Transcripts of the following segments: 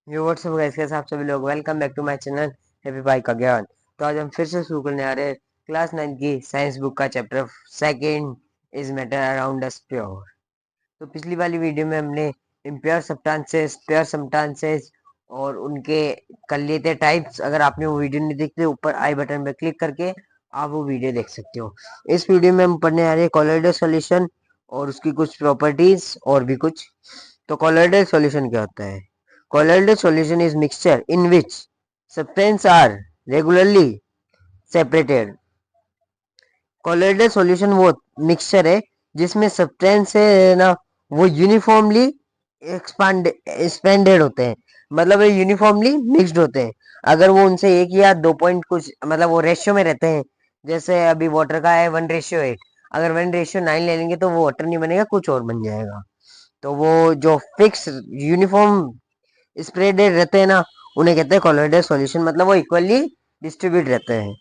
यो WhatsApp guys, कैसे आप सभी लोग। Welcome back to my channel happy भाई का ज्ञान। तो आज हम फिर से शुरू करने आ रहे हैं क्लास 9 की साइंस बुक का chapter second is matter around us pure. तो पिछली वाली वीडियो में हमने इम्प्योर सब्सटेंसेस, प्योर सब्सटेंसेस और उनके कर लिए थे टाइप्स। अगर आपने वो वीडियो नहीं देखते, ऊपर आई बटन पर क्लिक करके आप वो वीडियो देख सकते हो। इस वीडियो में हम पढ़ने आ रहे हैं कोलोइडल सॉल्यूशन और उसकी कुछ प्रॉपर्टीज और भी कुछ। तो कोलोइडल सॉल्यूशन क्या होता है? Colloidal solution is mixture in which substances are regularly separated. Colloidal solution वो मिक्सचर है जिसमें सब्सटेंस है ना, वो यूनिफॉर्मली एक्सपेंडेड होते हैं। मतलब ये यूनिफॉर्मली मिक्स्ड होते हैं। अगर वो उनसे एक या 2 पॉइंट कुछ मतलब वो रेशियो में रहते हैं, जैसे अभी वाटर का है 1:8, अगर 1:9 ले लेंगे तो वो वाटर नहीं बनेगा, कुछ और बन जाएगा। तो वो जो फिक्स यूनिफॉर्म स्प्रेडेड रहते हैं ना, उन्हें कहते हैं कोलोइडल सॉल्यूशन। मतलब वो इक्वली डिस्ट्रीब्यूट रहते हैं।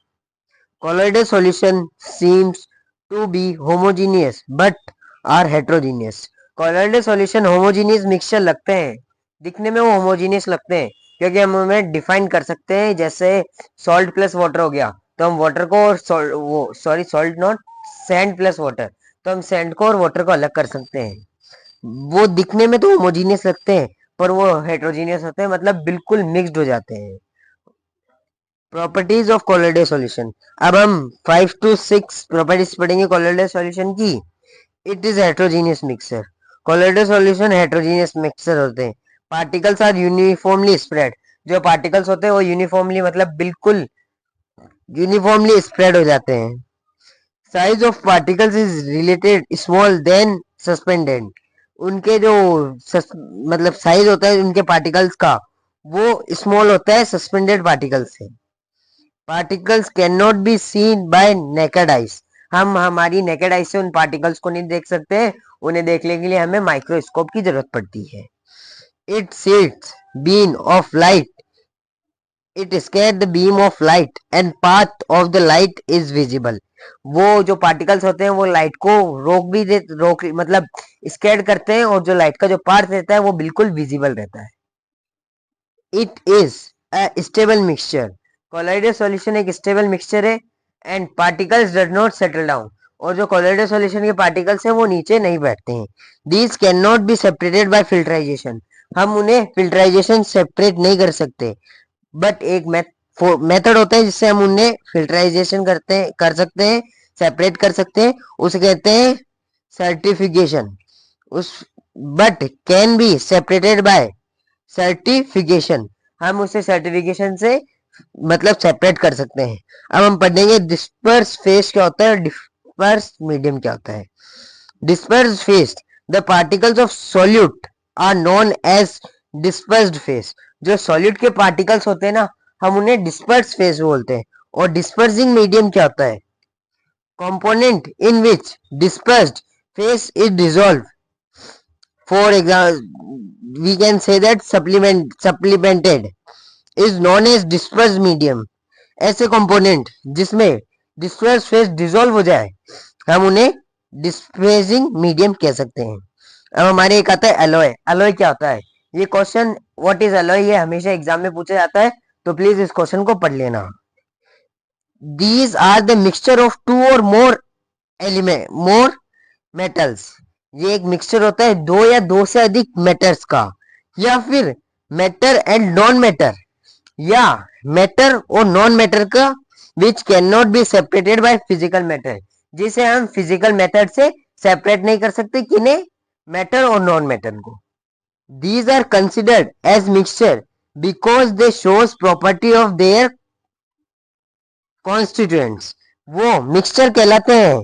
Colloidal solution seems to be homogeneous but are heterogeneous. Colloidal solution homogeneous mixture लगते हैं, दिखने में वो होमोजीनियस लगते हैं क्योंकि हम उन्हें डिफाइन कर सकते हैं। जैसे सॉल्ट प्लस वाटर हो गया, तो हम वाटर को और salt not sand plus water, तो हम सैंड को और वाटर को अलग कर सकते हैं। वो दिखने में तो होमोजीनियस लगते हैं पर वो हेट्रोजीनियस होते हैं, मतलब बिल्कुल मिक्स्ड हो जाते हैं। Properties of colloidal solution. अब हम 5 to 6 प्रॉपर्टीज पढ़ेंगे कोलोइडल सॉल्यूशन की। It is heterogeneous mixture. Colloidal solution heterogeneous mixture होते हैं। Particles are uniformly spread. जो पार्टिकल्स होते हैं वो यूनिफॉर्मली मतलब बिल्कुल यूनिफॉर्मली स्प्रेड हो जाते हैं। Size of particles is related small than suspended. उनके जो मतलब साइज होता है उनके पार्टिकल्स का, वो स्मॉल होता है सस्पेंडेड पार्टिकल्स से। Particles can not be scene bye naked eyes. हम हमारी नेकेड आइज से उन पार्टिकल्स को नहीं देख सकते, उन्हें देखने के लिए हमें माइक्रोस्कोप की जरूरत पड़ती है। It seats beam of light, it square the beam of light and path of the light is visible. वो जो पार्टिकल्स होते हैं वो लाइट को रोक मतलब स्केयर करते हैं, और जो लाइट का जो पाथ रहता है वो बिल्कुल विजिबल रहता है। It is a stable mixture. Colloidal solution एक स्टेबल मिक्सचर है and particles does not settle down. और जो कोलोइडल सॉल्यूशन के पार्टिकल्स हैं वो नीचे नहीं बैठते हैं। These can not be separated by filtration. हम उन्हें फिल्ट्राइजेशन सेपरेट नहीं कर सकते, बट एक मेथड होता है जिससे हम उन्हें फिल्टराइजेशन कर सकते हैं, सेपरेट कर सकते हैं। उसे कहते हैं सर्टिफिकेशन। उस but can be separated bye certification. हम उसे सर्टिफिकेशन से मतलब सेपरेट कर सकते हैं। अब हम पढ़ेंगे डिस्पर्स फेस क्या होता है और डिस्पर्स मीडियम क्या होता है। Disperse phase, the particles of solute are known as dispersed phase. जो सॉल्यूट के पार्टिकल्स होते हैं ना, हम उन्हें डिस्पर्स फेस बोलते हैं। और डिस्पर्सिंग मीडियम क्या होता है? Component in which dispersed phase is dissolve. For example we can say that supplemented is known as dispersed medium। ऐसे कंपोनेंट जिसमें डिस्पर्स फेस डिसॉल्व हो जाए, हम उन्हें डिस्पर्सिंग मीडियम कह सकते हैं। अब हमारे एक आता है एलॉय। एलॉय क्या होता है? ये क्वेश्चन व्हाट इज एलॉय, ये हमेशा एग्जाम में पूछा जाता है, तो प्लीज इस क्वेश्चन को पढ़ लेना। These are the mixture of two or more element more metals. ये एक मिक्सचर होता है दो या दो से अधिक मेटल्स का, या फिर मैटर एंड नॉन मैटर, या मैटर और नॉन मैटर का, which can not be separated by physical matter. जिसे हम फिजिकल मेथड से सेपरेट नहीं कर सकते, किन्हें? मैटर और नॉन मैटर को। These are considered as mixture because they shows property of their constituents. वो मिक्सचर कहलाते हैं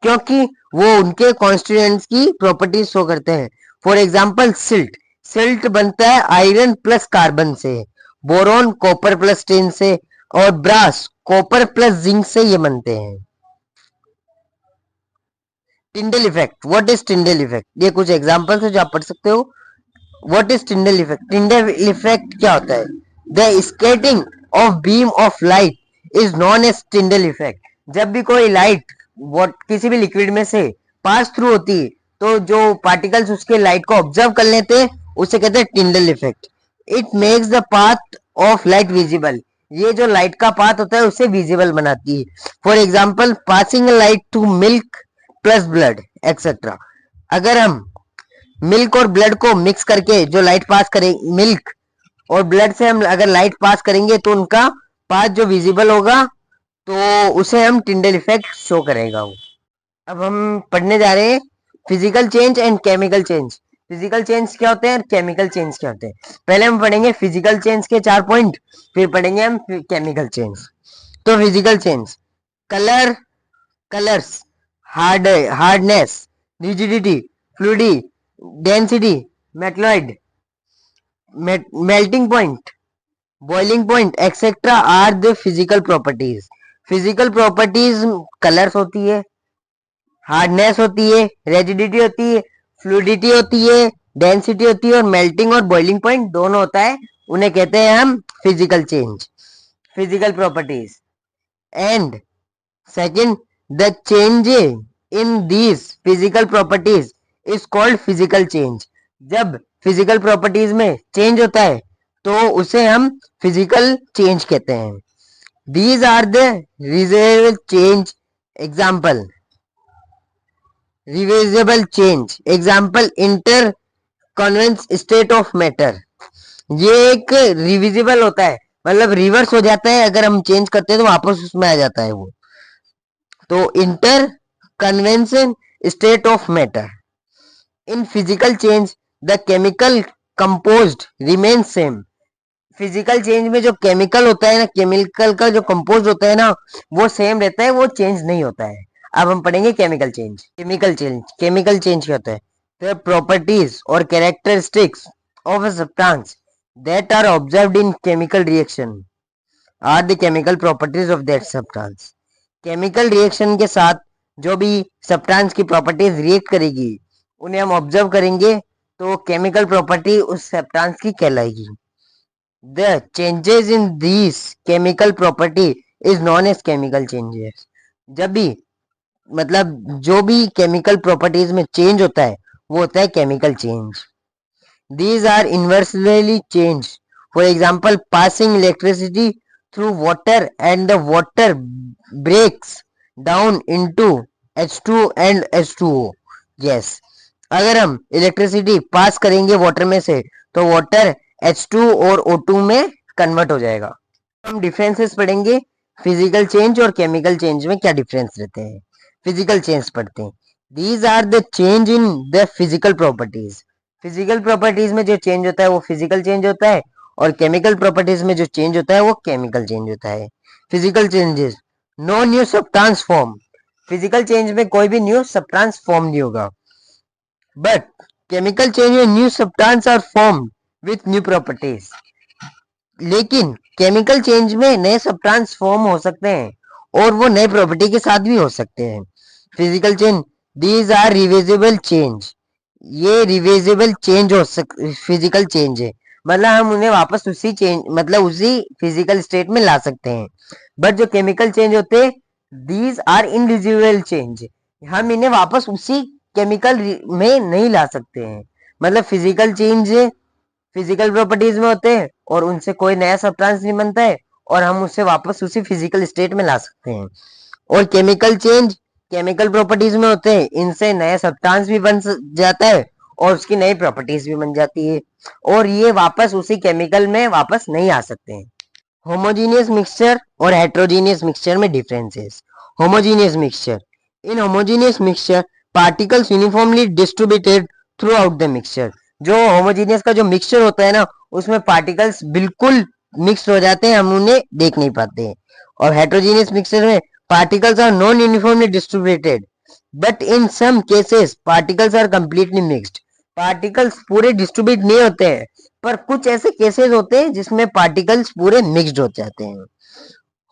क्योंकि वो उनके कॉन्स्टिट्यूएंट्स की प्रॉपर्टीज शो करते हैं। For example silt. सिल्ट बनता है आयरन प्लस कार्बन से, बोरोन कॉपर प्लस टिन से, और ब्रास कॉपर प्लस जिंक से ये बनते हैं। Tyndall effect. What is Tyndall effect? ये कुछ एग्जांपल्स है जो आप पढ़ सकते हो। What is Tyndall effect? Tyndall effect क्या होता है? The scattering of beam of light is known as Tyndall effect. जब भी कोई लाइट किसी भी लिक्विड में से पास थ्रू होती है, तो जो पार्टिकल्स उसके लाइट को ऑब्जर्व कर लेते हैं उसे कहते हैं Tyndall effect. It makes the path of light visible, ये जो लाइट का पाथ होता है उसे विजिबल बनाती है। For example passing light to milk plus blood etcetera, अगर हम मिल्क और ब्लड को मिक्स करके जो लाइट पास करें, मिल्क और ब्लड से हम अगर लाइट पास करेंगे तो उनका पाथ जो विजिबल होगा तो उसे हम टिंडल इफेक्ट शो करेगा वो। अब हम पढ़ने जा रहे हैं physical change and chemical change. Physical change क्या होते हैं और केमिकल चेंज क्या होते हैं। पहले हम पढ़ेंगे फिजिकल चेंज के 4 पॉइंट, फिर पढ़ेंगे हम केमिकल चेंज। तो physical change, colour, colours, hardness, rigidity, fluidity, density, metalloid, melting point, boiling point etcetera are the physical properties. Physical properties colours होती है, हार्डनेस होती है, रेजिडिटी होती है, फ्लूइडिटी होती है, डेंसिटी होती है, और मेल्टिंग और बॉइलिंग पॉइंट दोनों होता है, उन्हें कहते हैं हम physical change, physical properties. And second, the change in these physical properties is called physical change. जब फिजिकल प्रॉपर्टीज में चेंज होता है तो उसे हम फिजिकल चेंज कहते हैं। These are the reversible change, example reversible change, example inter conversion state of matter. ये एक रिविजिबल होता है, मतलब रिवर्स हो जाता है, अगर हम चेंज करते हैं तो वापस उसमें आ जाता है वो। तो inter convention state of matter. In physical change the chemical composed remain same. Physical change में जो केमिकल होता है ना, केमिकल का जो कंपोज होता है ना वो सेम रहता है, वो चेंज नहीं होता है। अब हम पढ़ेंगे chemical change. Chemical change, chemical change क्या होता है। द प्रॉपर्टीज और characteristics of a substance that are observed in chemical reaction are the chemical properties of that substance. Chemical reaction के साथ जो भी सब्सटेंस की प्रॉपर्टीज रिएक्ट करेगी उन्हें हम ऑब्जर्व करेंगे तो केमिकल प्रॉपर्टी उस सब्सटेंस की कहलाएगी। The changes in these chemical property is known as chemical changes। जब भी मतलब जो भी केमिकल प्रॉपर्टीज में चेंज होता है वो होता है chemical change. These are inversely changed। For example, passing electricity through water and the water breaks down into H2 and H2O gas. अगर हम इलेक्ट्रिसिटी पास करेंगे वाटर में से तो वाटर H2 और O2 में कन्वर्ट हो जाएगा। हम डिफरेंसेस पढ़ेंगे फिजिकल चेंज और केमिकल चेंज में क्या डिफरेंस रहते हैं। फिजिकल चेंज पढ़ते हैं। These are the change in the physical properties. Physical properties में जो चेंज होता है वो फिजिकल चेंज होता है, और केमिकल प्रॉपर्टीज में जो चेंज होता है वो केमिकल चेंज होता है। Physical changes, no new substance form. Physical change में कोई भी न्यू सब्सटेंस फॉर्म नहीं होगा, बट केमिकल चेंज में new substance are form with new properties. लेकिन केमिकल चेंज में नए सब्सटेंस फॉर्म हो सकते हैं और वो नए प्रॉपर्टी के साथ भी हो सकते हैं। Physical change, these are reversible change. ये रिवर्सिबल चेंज हो फिजिकल चेंज है, मतलब हम उन्हें वापस उसी चेंज मतलब उसी फिजिकल स्टेट में ला सकते हैं। बट जो केमिकल चेंज होते हैं दीज आर इनरिवर्सिबल चेंज, हम इन्हें वापस उसी केमिकल में नहीं ला सकते हैं। मतलब फिजिकल चेंज फिजिकल प्रॉपर्टीज में होते हैं और उनसे कोई नया सब्सटेंस नहीं बनता है और हम उसे वापस उसी फिजिकल स्टेट में ला सकते हैं। और केमिकल चेंज केमिकल प्रॉपर्टीज में होते हैं, इनसे नया सब्सटेंस भी बन जाता है और उसकी नई प्रॉपर्टीज भी बन जाती है और ये वापस उसी केमिकल में वापस नहीं आ सकते हैं। होमोजीनियस मिक्सचर और हेट्रोजीनियस मिक्सचर में differences. Homogeneous mixture, in homogeneous mixture particles uniformly distributed through out the mixture. जो होमोजीनियस का जो मिक्सचर होता है ना उसमें पार्टिकल्स बिल्कुल मिक्स हो जाते हैं, हम उन्हें देख नहीं पाते हैं। और हेट्रोजीनियस मिक्सचर में particles are non uniformly distributed but in some cases particles are completely mixed. Particles पूरे डिस्ट्रीब्यूट नहीं होते हैं पर कुछ ऐसे केसेस होते हैं जिसमें पार्टिकल्स पूरे मिक्स्ड हो जाते हैं।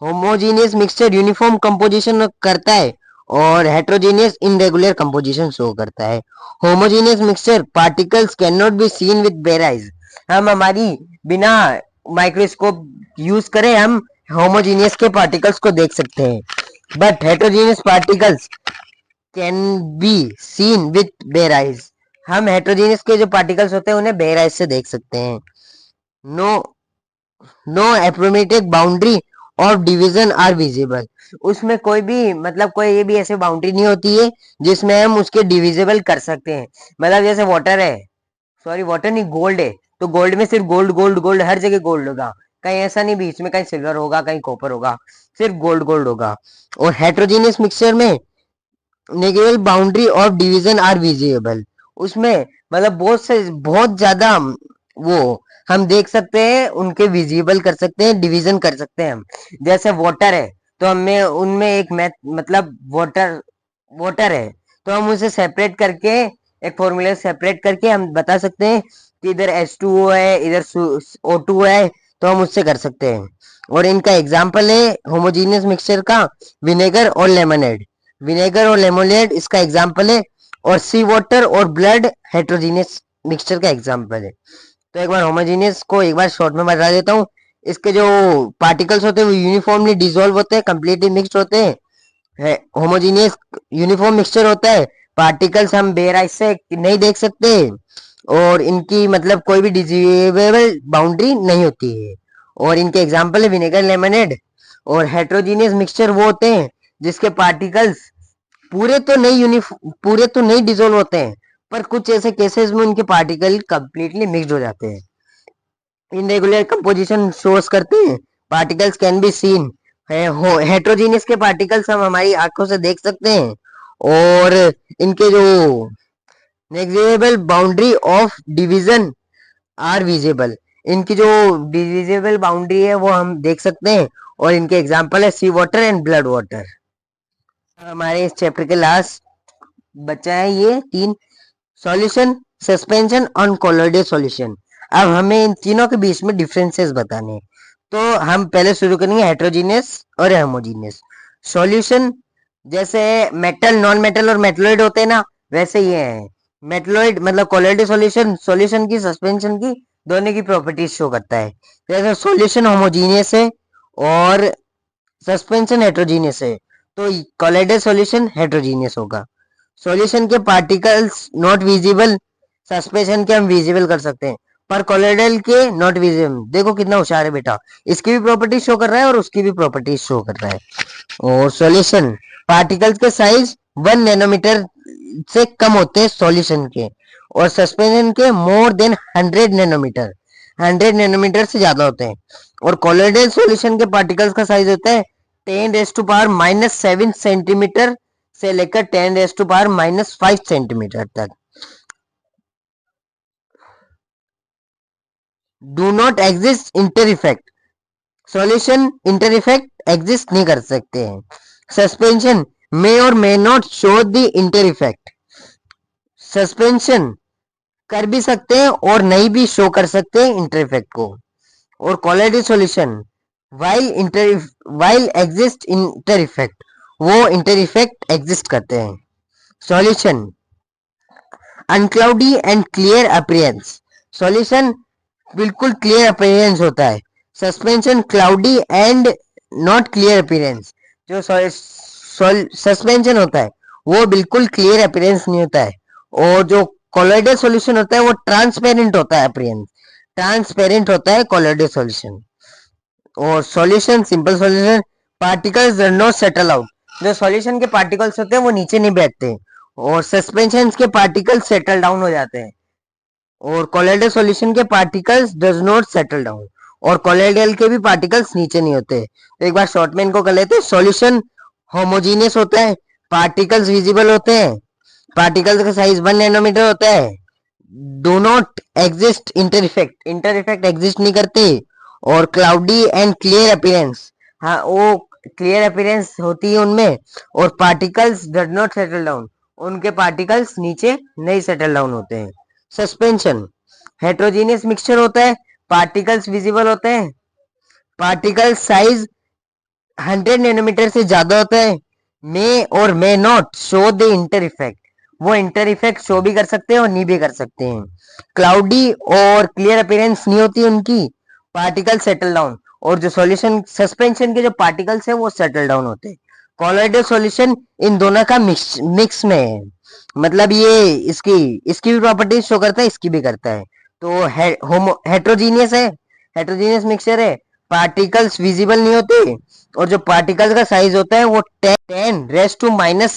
होमोजीनियस मिक्सचर यूनिफॉर्म कंपोजिशन करता है और हेट्रोजीनियस इनरेगुलर कंपोजिशन शो करता है। Homogeneous mixture particles can not be seen with bare eyes. हम हमारी बिना माइक्रोस्कोप यूज करें हम होमोजीनियस के पार्टिकल्स को देख सकते हैं, but heterogeneous particles can be seen with bare eyes. हम हेट्रोजीनियस के जो पार्टिकल्स होते हैं उन्हें बेयर आइज से देख सकते हैं। No no approximate boundary of division are visible. उसमें कोई भी मतलब कोई ये भी ऐसे बाउंड्री नहीं होती है जिसमें हम उसके डिविजिबल कर सकते हैं। मतलब जैसे वाटर है, सॉरी वाटर नहीं, गोल्ड है, तो गोल्ड में सिर्फ गोल्ड गोल्ड गोल्ड, हर जगह गोल्ड होगा, कहीं ऐसा नहीं बीच में कहीं सिल्वर होगा कहीं कॉपर होगा, सिर्फ गोल्ड गोल्ड होगा। और हेट्रोजीनियस मिक्सचर में negative boundary of division are visible. उसमें मतलब बहुत ज्यादा वो हम देख सकते हैं, उनके विजिबल कर सकते हैं, डिवीजन कर सकते हैं हम। जैसे वाटर है तो हमें उनमें एक मैथ मतलब वाटर वाटर है तो हम उसे सेपरेट करके एक फॉर्मूला सेपरेट करके हम बता सकते हैं कि इधर H2O है इधर O2 है, तो हम उससे कर सकते हैं। और इनका एग्जाम्पल है होमोजीनियस मिक्सचर का विनेगर और लेमनेड। विनेगर और लेमनेड इसका एग्जाम्पल है, और सी वाटर और ब्लड हेट्रोजीनियस मिक्सचर का एग्जाम्पल है। तो एक बार होमोजीनियस को एक बार शॉर्ट में बता देता हूँ। इसके जो पार्टिकल्स होते हैं वो यूनिफॉर्मली डिसॉल्व होते हैं, कंप्लीटली मिक्सड होते हैं। होमोजीनियस यूनिफॉर्म मिक्सचर होता है, पार्टिकल्स हम बेयर आई से नहीं देख सकते, और इनकी मतलब कोई भी डिजिबल बाउंड्री नहीं होती है। और इनके एग्जाम्पल है विनेगर लेमनेड। और हेट्रोजीनियस मिक्सचर वो होते हैं जिसके पार्टिकल्स पूरे तो नहीं डिसॉल्व होते हैं, पर कुछ ऐसे केसेस में उनके पार्टिकल कंप्लीटली मिक्सड हो जाते हैं। इनरेगुलर कंपोजिशन शोस करते हैं, particles can be scene. Heterogeneous के पार्टिकल्स हम हमारी आंखों से देख सकते हैं, और इनके जो negligible boundary of division are visible. इनकी जो डिविजिबल बाउंड्री है वो हम देख सकते हैं, और इनके एग्जांपल है सी वाटर एंड ब्लड वाटर। हमारे इस चैप्टर के लास्ट बचा है ये तीन, सॉल्यूशन, सस्पेंशन और कोलोइडल सॉल्यूशन। अब हमें इन तीनों के बीच में डिफरेंसेस बताने हैं। तो हम पहले शुरू करेंगे हेट्रोजीनियस और होमोजीनियस सॉल्यूशन। जैसे मेटल नॉन मेटल और मेटलॉइड होते हैं ना, वैसे ये है मेटलॉइड मतलब कोलोइडल सॉल्यूशन सॉल्यूशन की सस्पेंशन की दोनों की प्रॉपर्टीज शो करता है। जैसे सॉल्यूशन होमोजीनियस है और सस्पेंशन हेट्रोजीनियस है, तो कोलोइडल सॉल्यूशन हेट्रोजीनियस होगा। सॉल्यूशन के पार्टिकल्स नॉट विजिबल, सस्पेंशन के हम विजिबल कर सकते हैं, पर कोलोइडल के नॉट विजिबल। देखो कितना होशियार है बेटा, इसकी भी प्रॉपर्टी शो कर रहा है और उसकी भी प्रॉपर्टी शो कर रहा है। और सॉल्यूशन पार्टिकल्स के साइज 1 नैनोमीटर से कम होते हैं सॉल्यूशन के, और सस्पेंशन के मोर देन 100 नैनोमीटर, 100 नैनोमीटर से ज्यादा होते हैं। और कोलोइडल सॉल्यूशन के पार्टिकल्स का साइज होता है 10⁻⁻7 सेंटीमीटर से लेकर 10⁻⁻5 सेंटीमीटर तक। Do not exist inter effect, solution inter effect exist नहीं कर सकते हैं। सस्पेंशन मे और may not show the inter effect, suspension कर भी सकते हैं और नहीं भी शो कर सकते हैं इंटर इफेक्ट को। और colloidal solution while exist inter effect, वो इंटर इफेक्ट एग्जिस्ट करते हैं। Solution uncloudy and clear appearance, solution बिल्कुल क्लियर अपीयरेंस होता है। Suspension cloudy and not clear appearance, जो सस्पेंशन होता है वो बिल्कुल क्लियर अपीयरेंस नहीं होता है। और जो कोलोइडल सॉल्यूशन होता है वो ट्रांसपेरेंट होता है, अपीयरेंस ट्रांसपेरेंट होता है कोलोइडल सॉल्यूशन। और solution simple solution particles do not settle out, जो सॉल्यूशन के पार्टिकल्स होते हैं वो नीचे नहीं बैठते, और सस्पेंशन के पार्टिकल्स सेटल डाउन हो जाते हैं। और कोलोइडल सॉल्यूशन के particles does not settle down, और कोलोइडल के भी पार्टिकल्स नीचे नहीं होते। तो एक बार शॉर्ट में इनको कर लेते हैं। सॉल्यूशन होमोजीनियस होता है, पार्टिकल्स विजिबल होते हैं, पार्टिकल्स का साइज 1 नैनोमीटर होता है। Do not exist inter effect exist नहीं करते। और क्लाउडी एंड क्लियर अपीयरेंस, हाँ वो क्लियर अपीयरेंस होती है उनमें। और particles does not settle down, उनके पार्टिकल्स नीचे नहीं सेटल डाउन होते हैं। सस्पेंशन हेट्रोजीनियस मिक्सचर होता है, पार्टिकल्स विजिबल होते हैं, पार्टिकल साइज 100 नैनोमीटर से ज्यादा होता है। मे और may not show the inter effect, वो इंटर इफेक्ट शो भी कर सकते हैं और नहीं भी कर सकते हैं। क्लाउडी और क्लियर अपीयरेंस नहीं होती उनकी, पार्टिकल सेटल डाउन, और जो सॉल्यूशन सस्पेंशन के जो पार्टिकल्स है वो सेटल डाउन होते हैं। कोलोइडल सॉल्यूशन इन दोनों का मिक्स में है, मतलब ये इसकी इसकी भी प्रॉपर्टीज शो करता है, इसकी भी करता है। तो हेट्रोजीनियस है, हेट्रोजीनियस मिक्सचर है, पार्टिकल्स विजिबल नहीं होते, और जो पार्टिकल्स का साइज होता है वो 10⁻⁷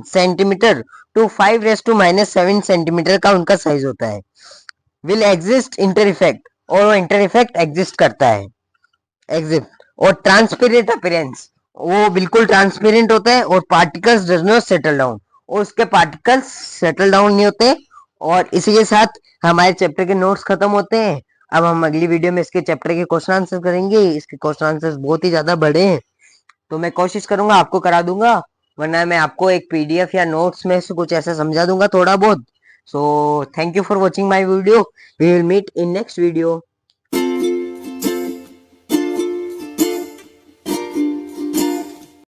सेंटीमीटर टू 5⁻⁷ सेंटीमीटर का उनका साइज होता है। विल एग्जिस्ट इंटर इफेक्ट, और वो इंटर इफेक्ट एग्जिस्ट करता है, एग्जिस्ट। और ट्रांसपेरेंट अपीयरेंस, वो बिल्कुल ट्रांसपेरेंट होता है, और particles does not settle down, और उसके पार्टिकल्स सेटल डाउन नहीं होते। और इसी के साथ हमारे चैप्टर के नोट्स खत्म होते हैं। अब हम अगली वीडियो में इसके चैप्टर के क्वेश्चन आंसर करेंगे। इसके क्वेश्चन आंसर्स बहुत ही ज्यादा बड़े हैं, तो मैं कोशिश करूंगा आपको करा दूंगा, वरना मैं आपको एक पीडीएफ या नोट्स में से कुछ ऐसा समझा दूंगा थोड़ा बहुत। So thank you for watching my video, we will meet in next video.